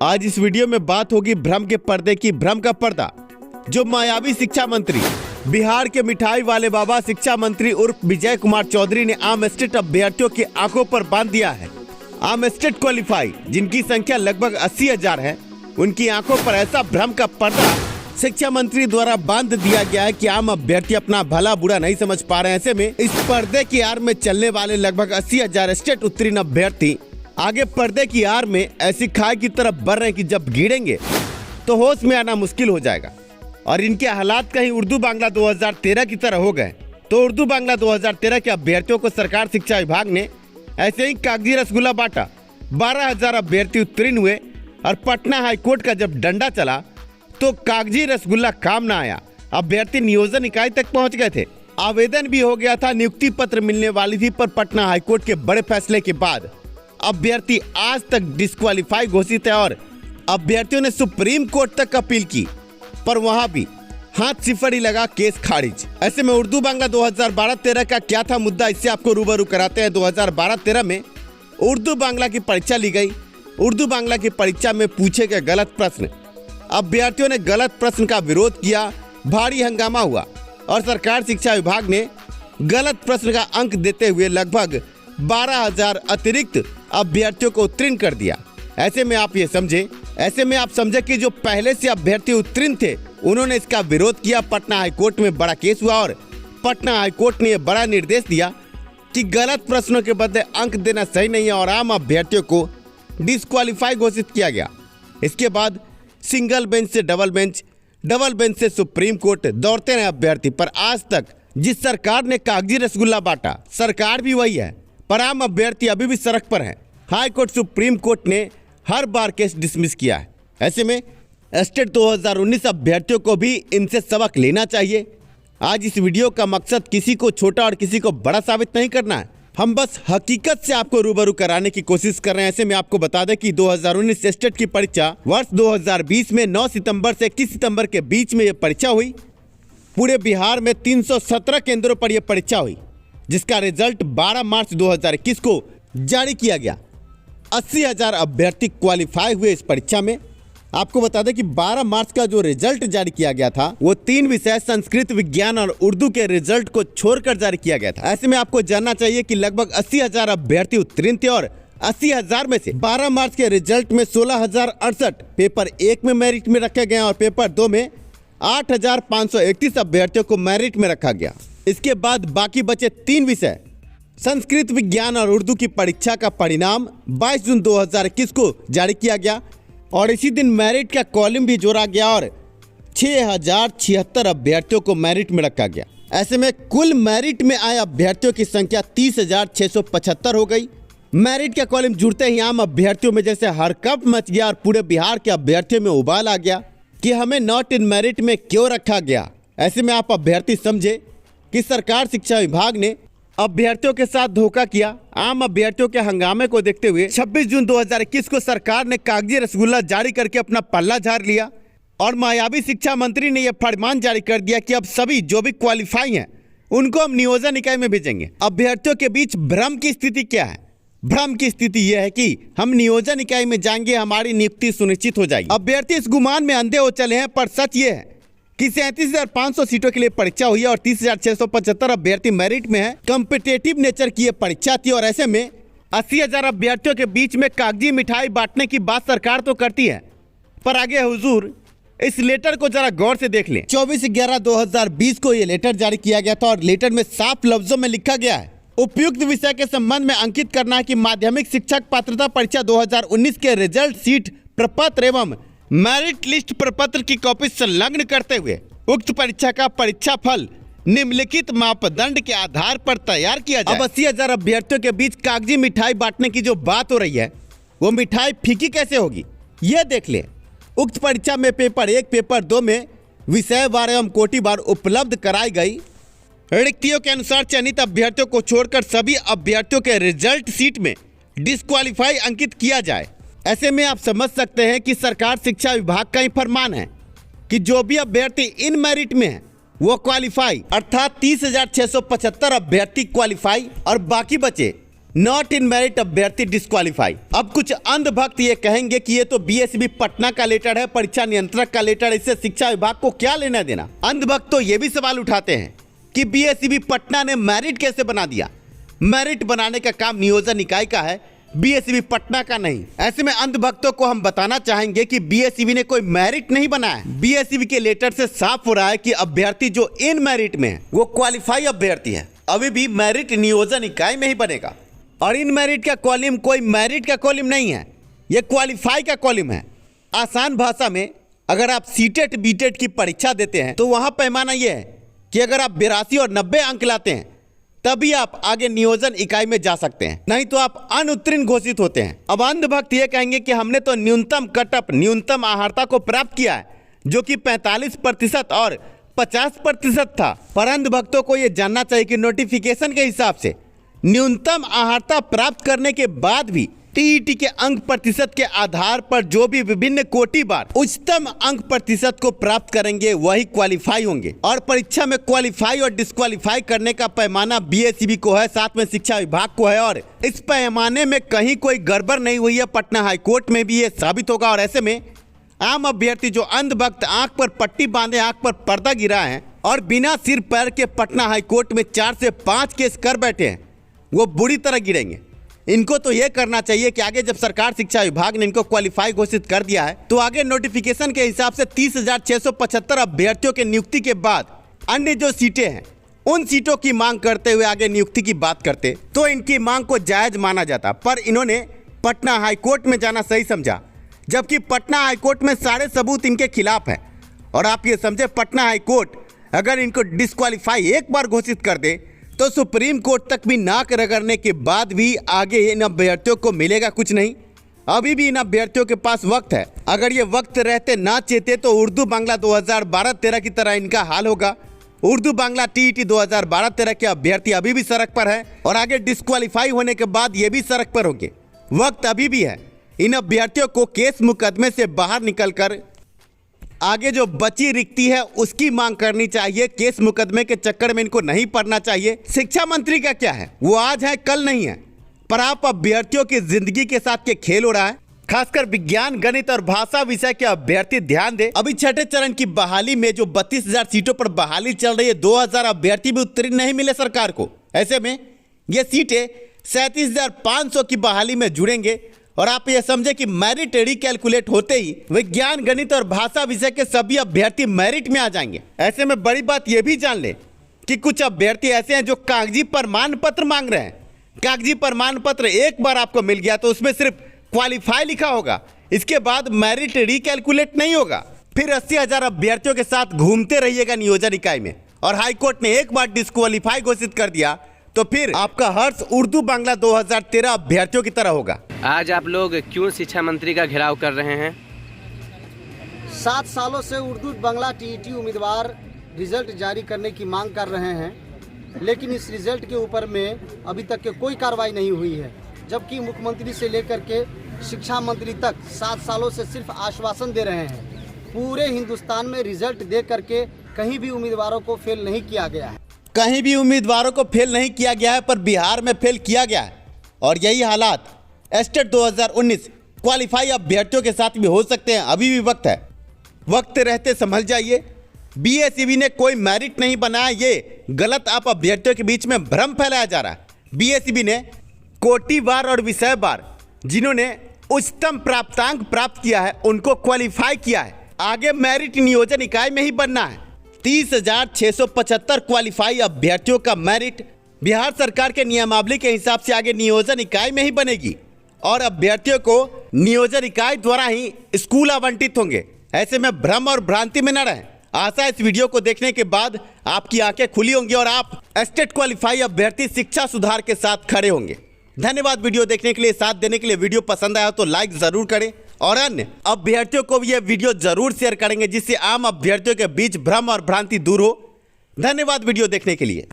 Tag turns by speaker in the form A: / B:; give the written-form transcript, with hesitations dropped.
A: आज इस वीडियो में बात होगी भ्रम के पर्दे की। भ्रम का पर्दा जो मायावी शिक्षा मंत्री, बिहार के मिठाई वाले बाबा शिक्षा मंत्री उर्फ विजय कुमार चौधरी ने आम स्टेट अभ्यर्थियों की आंखों पर बांध दिया है। आम स्टेट क्वालिफाई जिनकी संख्या लगभग 80,000 है, उनकी आंखों पर ऐसा भ्रम का पर्दा शिक्षा मंत्री द्वारा बांध दिया गया है कि आम अभ्यर्थी अपना भला बुरा नहीं समझ पा रहे हैं। ऐसे में इस पर्दे की आड़ में चलने वाले लगभग 80,000 स्टेट उत्तीर्ण अभ्यर्थी आगे पर्दे की आड़ में ऐसी खाई की तरफ बढ़ रहे हैं कि जब गिरेंगे तो होश में आना मुश्किल हो जाएगा। और इनके हालात कहीं उर्दू बांग्ला 2013 की तरह हो गए। तो उर्दू बांग्ला 2013 के अभ्यर्थियों को सरकार शिक्षा विभाग ने ऐसे ही कागजी रसगुल्ला बांटा। 12,000 अभ्यर्थी उत्तीर्ण हुए और पटना हाईकोर्ट का जब डंडा चला तो कागजी रसगुल्ला काम ना आया। अभ्यर्थी नियोजन इकाई तक पहुंच गए थे, आवेदन भी हो गया था, नियुक्ति पत्र मिलने वाली थी, पर पटना हाईकोर्ट के बड़े फैसले के बाद अभ्यर्थी आज तक डिस्क्वालीफाई घोषित है और अभ्यर्थियों ने सुप्रीम कोर्ट तक अपील की, पर वहां भी हाथ सिफड़ी लगा, केस खारिज। ऐसे में उर्दू बांग्ला 2012-13 का क्या था मुद्दा, इससे आपको रूबरू कराते हैं। 2012-13 में उर्दू बांग्ला की परीक्षा ली गई। उर्दू बांग्ला की परीक्षा में पूछे गए गलत प्रश्न, अभ्यर्थियों ने गलत प्रश्न का विरोध किया, भारी हंगामा हुआ और सरकार शिक्षा विभाग ने गलत प्रश्न का अंक देते हुए लगभग 12,000 अतिरिक्त अभ्यर्थियों को उत्तीर्ण कर दिया। ऐसे में आप समझे कि जो पहले से अभ्यर्थी उत्तीर्ण थे उन्होंने इसका विरोध किया। पटना हाईकोर्ट में बड़ा केस हुआ और पटना हाईकोर्ट ने बड़ा निर्देश दिया कि गलत प्रश्नों के बदले अंक देना सही नहीं है और आम अभ्यर्थियों को डिस्क्वालीफाई घोषित किया गया। इसके बाद सिंगल बेंच से डबल बेंच, डबल बेंच से सुप्रीम कोर्ट दौड़ते रहे अभ्यर्थी, पर आज तक जिस सरकार ने कागजी रसगुल्ला बांटा, सरकार भी वही है, पर आम अभ्यर्थी अभी भी सड़क पर है। हाई कोर्ट, सुप्रीम कोर्ट ने हर बार केस डिसमिस किया है। ऐसे में स्टेट 2019 अभ्यर्थियों को भी इनसे सबक लेना चाहिए। आज इस वीडियो का मकसद किसी को छोटा और किसी को बड़ा साबित नहीं करना है, हम बस हकीकत से आपको रूबरू कराने की कोशिश कर रहे हैं। ऐसे में आपको बता दें कि 2019 स्टेट की परीक्षा वर्ष 2020 में 9 सितंबर से 21 सितंबर के बीच में ये परीक्षा हुई। पूरे बिहार में 317 केंद्रों पर यह परीक्षा हुई, जिसका रिजल्ट 12 मार्च 2021 को जारी किया गया। 80,000 अभ्यर्थी क्वालिफाई हुए इस परीक्षा में। आपको बता दें कि 12 मार्च का जो रिजल्ट जारी किया गया था वो 3 विषय संस्कृत, विज्ञान और उर्दू के रिजल्ट को छोड़कर जारी किया गया था। ऐसे में आपको जानना चाहिए कि लगभग 80,000 अभ्यर्थी उत्तीर्ण थे और 80,000 में से 12 मार्च के रिजल्ट में 16,068 पेपर 1 में मेरिट में रखे गए और पेपर 2 में 8,531 अभ्यर्थियों को मेरिट में रखा गया। इसके बाद बाकी बचे 3 विषय संस्कृत, विज्ञान और उर्दू की परीक्षा का परिणाम 22 जून 2021 को जारी किया गया और इसी दिन मेरिट का कॉलम भी जोड़ा गया और 6,076 अभ्यर्थियों को मेरिट में रखा गया। ऐसे में कुल मेरिट में आए अभ्यर्थियों की संख्या 30,675 हो गई। मेरिट का कॉलम जुड़ते ही आम अभ्यर्थियों में जैसे हड़कंप मच गया और पूरे बिहार के अभ्यर्थियों में उबाल आ गया कि हमें नॉट इन मेरिट में क्यों रखा गया। ऐसे में आप अभ्यर्थी समझे कि सरकार शिक्षा विभाग ने अभ्यर्थियों के साथ धोखा किया। आम अभ्यर्थियों के हंगामे को देखते हुए 26 जून 2021 को सरकार ने कागजी रसगुल्ला जारी करके अपना पल्ला झाड़ लिया और मायावी शिक्षा मंत्री ने यह फरमान जारी कर दिया कि अब सभी जो भी क्वालिफाई हैं उनको हम नियोजन इकाई में भेजेंगे। अभ्यर्थियों के बीच भ्रम की स्थिति क्या है? भ्रम की स्थिति यह है कि हम नियोजन इकाई में जाएंगे, हमारी नियुक्ति सुनिश्चित हो जाएगी। अभ्यर्थी इस गुमान में अंधे हो चले हैं, पर सच ये है कि 37,500 सीटों के लिए परीक्षा हुई है और 30,675 अभ्यर्थी मेरिट में है। कॉम्पिटिटिव नेचर की यह परीक्षा थी और ऐसे में 80,000 अभ्यर्थियों के बीच में कागजी मिठाई बांटने की बात सरकार तो करती है, पर आगे हुजूर इस लेटर को जरा गौर से देख लें। 24/11/2020 को यह लेटर जारी किया गया था और लेटर में साफ लफ्जों में लिखा गया है, उपयुक्त विषय के संबंध में अंकित करना है कि माध्यमिक शिक्षक पात्रता परीक्षा 2019 के रिजल्ट शीट, प्रपत्र एवं मेरिट लिस्ट प्रपत्र की कॉपी संलग्न करते हुए उक्त परीक्षा का परीक्षा फल निम्नलिखित मापदंड के आधार पर तैयार किया जाए। अब 80,000 अभ्यर्थियों के बीच कागजी मिठाई बांटने की जो बात हो रही है वो मिठाई फीकी कैसे होगी, यह देख लें। उक्त परीक्षा में पेपर 1, पेपर 2 में विषयवार एवं कोटिवार उपलब्ध कराई गई रिक्तियों के अनुसार चयनित अभ्यर्थियों को छोड़कर सभी अभ्यर्थियों के रिजल्ट शीट में डिस्क्वालीफाई अंकित किया जाए। ऐसे में आप समझ सकते हैं कि सरकार शिक्षा विभाग का ही फरमान है कि जो भी अभ्यर्थी इन मेरिट में है वो क्वालिफाई, अर्थात 30,675 अभ्यर्थी क्वालिफाई और बाकी बचे नॉट इन मेरिट अभ्यर्थी डिस्क्वालीफाई। अब कुछ अंधभक्त ये कहेंगे कि ये तो बीएसईबी पटना का लेटर है, परीक्षा नियंत्रक का लेटर, इससे शिक्षा विभाग को क्या लेना देना। अंधभक्त तो ये भी सवाल उठाते हैं कि बीएसईबी पटना ने मेरिट कैसे बना दिया। मेरिट बनाने का काम नियोजन इकाई का है, बीएसईबी पटना का नहीं। ऐसे में अंधभक्तों को हम बताना चाहेंगे कि बीएसईबी ने कोई मेरिट नहीं बनाया है। बीएसईबी के लेटर से साफ हो रहा है कि अभ्यर्थी जो इन मेरिट में है वो क्वालिफाई अभ्यर्थी है, अभी भी मेरिट नियोजन इकाई में ही बनेगा। और इन मेरिट का कॉलम कोई मेरिट का कॉलम नहीं है, ये क्वालिफाई का कॉलम है। आसान भाषा में अगर आप सीटेट बीटेट की परीक्षा देते हैं तो वहां पैमाना ये है कि अगर आप 82 और 90 अंक लाते हैं तभी आप आगे नियोजन इकाई में जा सकते हैं, नहीं तो आप अनुत्तीर्ण घोषित होते हैं। अब अंधभक्त ये कहेंगे कि हमने तो न्यूनतम कटअप, न्यूनतम आहारता को प्राप्त किया है जो कि 45% और 50% था। पर अंधभक्तों को ये जानना चाहिए कि नोटिफिकेशन के हिसाब से न्यूनतम आहारता प्राप्त करने के बाद भी टीईटी के अंक प्रतिशत के आधार पर जो भी विभिन्न कोटि बार उच्चतम अंक प्रतिशत को प्राप्त करेंगे वही क्वालिफाई होंगे। और परीक्षा में क्वालिफाई और डिस्क्वालीफाई करने का पैमाना बीएसईबी को है, साथ में शिक्षा विभाग को है। और इस पैमाने में कहीं कोई गड़बड़ नहीं हुई है, पटना हाईकोर्ट में भी ये साबित होगा। और ऐसे में आम अभ्यर्थी जो अंधभक्त आंख पर पट्टी बांधे, आंख पर पर्दा गिरा है और बिना सिर पैर के पटना हाईकोर्ट में 4 से 5 केस कर बैठे हैं, वो बुरी तरह गिरेंगे। इनको तो यह करना चाहिए कि आगे जब सरकार शिक्षा विभाग ने इनको क्वालिफाई घोषित कर दिया है तो आगे नोटिफिकेशन के हिसाब से 30,675 अभ्यर्थियों के नियुक्ति के बाद अन्य जो सीटें हैं उन सीटों की मांग करते हुए आगे नियुक्ति की बात करते तो इनकी मांग को जायज माना जाता। पर इन्होंने पटना हाईकोर्ट में जाना सही समझा, जबकि पटना हाईकोर्ट में सारे सबूत इनके खिलाफ है। और आप ये समझे, पटना हाईकोर्ट अगर इनको डिस्क्वालीफाई एक बार घोषित कर दे तो सुप्रीम कोर्ट तक भी नाक रगड़ने के बाद भी आगे इन अभ्यर्थियों को मिलेगा कुछ नहीं। अभी भी इन अभ्यर्थियों के पास वक्त है। अगर ये वक्त रहते ना चेते तो उर्दू बांग्ला 2012-13 की तरह इनका हाल होगा। उर्दू बांग्ला टीईटी 2012-13 के अभ्यर्थी अभी भी सड़क पर है और आगे डिस्क्वालीफाई होने के बाद ये भी सड़क पर होंगे। वक्त अभी भी है। इन अभ्यर्थियों को केस मुकदमे से बाहर निकलकर आगे जो बची रिक्ति है उसकी मांग करनी चाहिए। केस मुकदमे के चक्कर में इनको नहीं पड़ना चाहिए। शिक्षा मंत्री का क्या है, वो आज है कल नहीं है। पर आप अभ्यर्थियों की जिंदगी के साथ के खेल हो रहा है। खासकर विज्ञान, गणित और भाषा विषय के अभ्यर्थी ध्यान दें। अभी छठे चरण की बहाली में जो 32,000 सीटों पर बहाली चल रही है, 2,000 अभ्यर्थी भी उत्तीर्ण नहीं मिले सरकार को। ऐसे में ये सीटें 37,500 की बहाली में जुड़ेंगे। और आप ये समझे कि मेरिट रिकैलकुलेट होते ही विज्ञान, गणित और भाषा विषय के सभी अभ्यर्थी मेरिट में आ जाएंगे। ऐसे में बड़ी बात ये भी जान ले कि कुछ अभ्यर्थी ऐसे हैं जो कागजी प्रमाण पत्र मांग रहे हैं। कागजी प्रमाण पत्र एक बार आपको मिल गया तो उसमें सिर्फ क्वालिफाई लिखा होगा, इसके बाद मेरिट रिकैलकुलेट नहीं होगा। फिर 80,000 अभ्यर्थियों के साथ घूमते रहिएगा नियोजन इकाई में। और हाईकोर्ट ने एक बार डिस्क्वालीफाई घोषित कर दिया तो फिर आपका हर्ष उर्दू बांग्ला 2013 अभ्यर्थियों की तरह होगा।
B: आज आप लोग क्यों शिक्षा मंत्री का घेराव कर रहे हैं?
C: 7 सालों से उर्दू बांग्ला टीईटी उम्मीदवार रिजल्ट जारी करने की मांग कर रहे हैं, लेकिन इस रिजल्ट के ऊपर में अभी तक के कोई कार्रवाई नहीं हुई है। जबकि मुख्यमंत्री से लेकर के शिक्षा मंत्री तक 7 सालों से सिर्फ आश्वासन दे रहे हैं। पूरे हिंदुस्तान में रिजल्ट दे करके कहीं भी उम्मीदवारों को फेल नहीं किया गया है।
A: कहीं भी उम्मीदवारों को फेल नहीं किया गया है, पर बिहार में फेल किया गया है। और यही हालात एस्टेट 2019 क्वालिफाई अभ्यर्थियों के साथ भी हो सकते हैं। अभी भी वक्त है, वक्त रहते संभल जाइए। बीएसईबी ने कोई मेरिट नहीं बनाया, ये गलत आप अभ्यर्थियों के बीच में भ्रम फैलाया जा रहा है। बीएसईबी ने कोटिवार और विषयवार जिन्होंने उच्चतम प्राप्तांक प्राप्त किया है उनको क्वालिफाई किया है। आगे मेरिट नियोजन इकाई में ही बनना है। 30,675 क्वालिफाई अभ्यर्थियों का मेरिट बिहार सरकार के नियमावली के हिसाब से आगे नियोजन इकाई में ही बनेगी और अभ्यर्थियों को नियोजन इकाई द्वारा ही स्कूल आवंटित होंगे। ऐसे में भ्रम और भ्रांति में न रहें। आशा इस वीडियो को देखने के बाद आपकी आंखें खुली होंगी और आप एस्टेट क्वालिफाई अभ्यर्थी शिक्षा सुधार के साथ खड़े होंगे। धन्यवाद वीडियो देखने के लिए, साथ देने के लिए। वीडियो पसंद आया तो लाइक जरूर करें और अन्य अभ्यर्थियों को भी यह वीडियो जरूर शेयर करेंगे जिससे आम अभ्यर्थियों के बीच भ्रम और भ्रांति दूर हो। धन्यवाद वीडियो देखने के लिए।